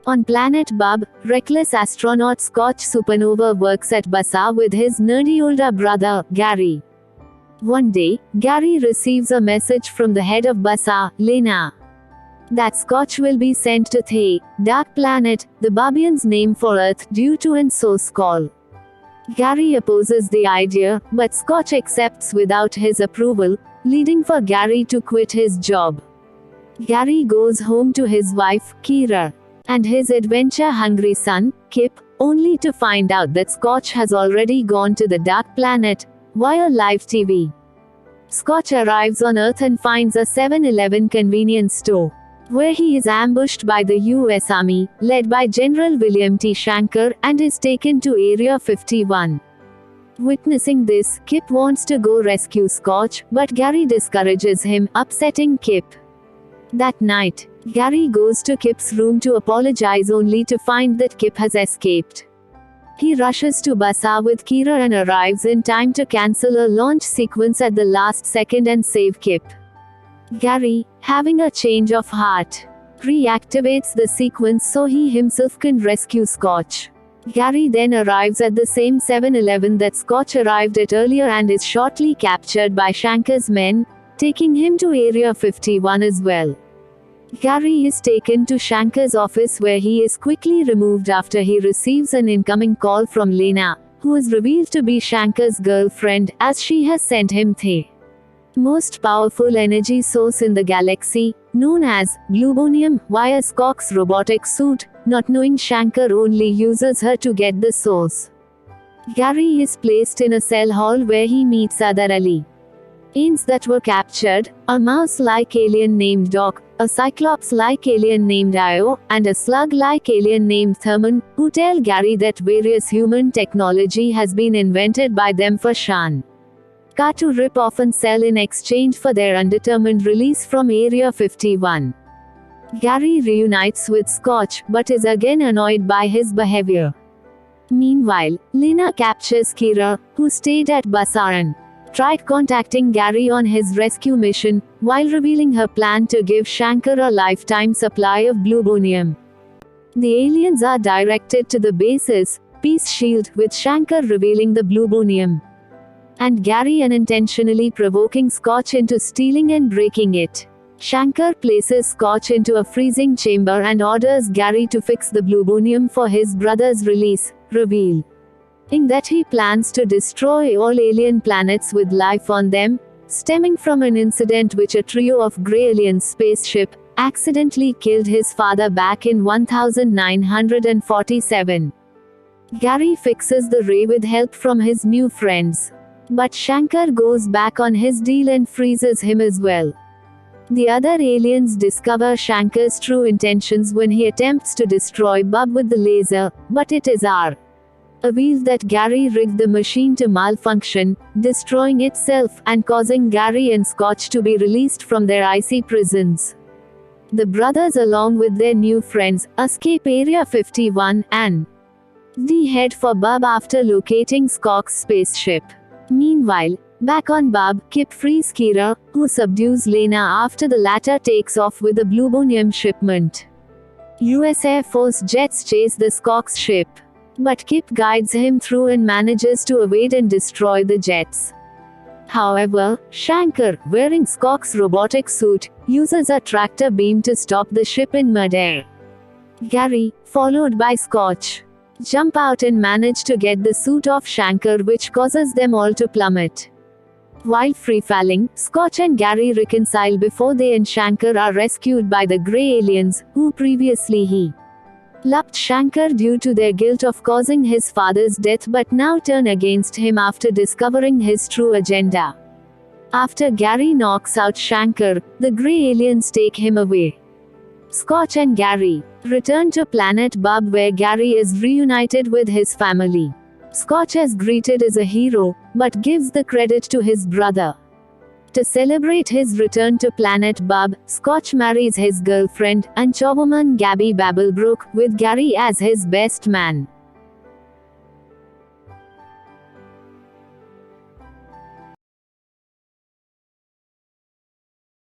On planet Bub, reckless astronaut Scotch Supernova works at Basa with his nerdy older brother, Gary. One day, Gary receives a message from the head of Basa, Lena, that Scotch will be sent to The Dark Planet, the Babians' name for Earth, due to an source call. Gary opposes the idea, but Scotch accepts without his approval, leading for Gary to quit his job. Gary goes home to his wife, Kira, and his adventure-hungry son, Kip, only to find out that Scotch has already gone to the Dark Planet via live TV. Scotch arrives on Earth and finds a 7-Eleven convenience store, where he is ambushed by the US Army, led by General William T. Shanker, and is taken to Area 51. Witnessing this, Kip wants to go rescue Scotch, but Gary discourages him, upsetting Kip. That night, Gary goes to Kip's room to apologize only to find that Kip has escaped. He rushes to Basa with Kira and arrives in time to cancel a launch sequence at the last second and save Kip. Gary, having a change of heart, reactivates the sequence so he himself can rescue Scotch. Gary then arrives at the same 7-Eleven that Scotch arrived at earlier and is shortly captured by Shanker's men, taking him to Area 51 as well. Gary is taken to Shanker's office where he is quickly removed after he receives an incoming call from Lena, who is revealed to be Shanker's girlfriend, as she has sent him the most powerful energy source in the galaxy, known as Blubonium, via Spock's robotic suit, not knowing Shanker only uses her to get the source. Gary is placed in a cell hall where he meets other aliens that were captured, a mouse-like alien named Doc, a cyclops-like alien named Io, and a slug-like alien named Thurman, who tell Gary that various human technology has been invented by them for Shan to rip off and sell in exchange for their undetermined release from Area 51. Gary reunites with Scotch, but is again annoyed by his behavior. Meanwhile, Lena captures Kira, who stayed at Basa and tried contacting Gary on his rescue mission, while revealing her plan to give Shanker a lifetime supply of Blubonium. The aliens are directed to the base's Peace Shield, with Shanker revealing the Blubonium, and Gary unintentionally provoking Scotch into stealing and breaking it. Shanker places Scotch into a freezing chamber and orders Gary to fix the Blubonium for his brother's release, revealing that he plans to destroy all alien planets with life on them, stemming from an incident which a trio of grey alien spaceship accidentally killed his father back in 1947. Gary fixes the ray with help from his new friends, but Shanker goes back on his deal and freezes him as well. The other aliens discover Shanker's true intentions when he attempts to destroy Bub with the laser, but it is revealed that Gary rigged the machine to malfunction, destroying itself, and causing Gary and Scotch to be released from their icy prisons. The brothers, along with their new friends, escape Area 51 and head for Bub after locating Spock's spaceship. Meanwhile, back on Bub, Kip frees Kira, who subdues Lena after the latter takes off with a Blubonium shipment. US Air Force jets chase the Spock's ship, but Kip guides him through and manages to evade and destroy the jets. However, Shanker, wearing Spock's robotic suit, uses a tractor beam to stop the ship in midair. Gary, followed by Scotch, jump out and manage to get the suit off Shanker, which causes them all to plummet. While free-falling, Scotch and Gary reconcile before they and Shanker are rescued by the grey aliens, who previously helped Shanker due to their guilt of causing his father's death, but now turn against him after discovering his true agenda. After Gary knocks out Shanker, the grey aliens take him away. Scotch and Gary return to planet Bub, where Gary is reunited with his family. Scotch is greeted as a hero, but gives the credit to his brother. To celebrate his return to planet Bub, Scotch marries his girlfriend, Anchowoman Gabby Babelbrook, with Gary as his best man.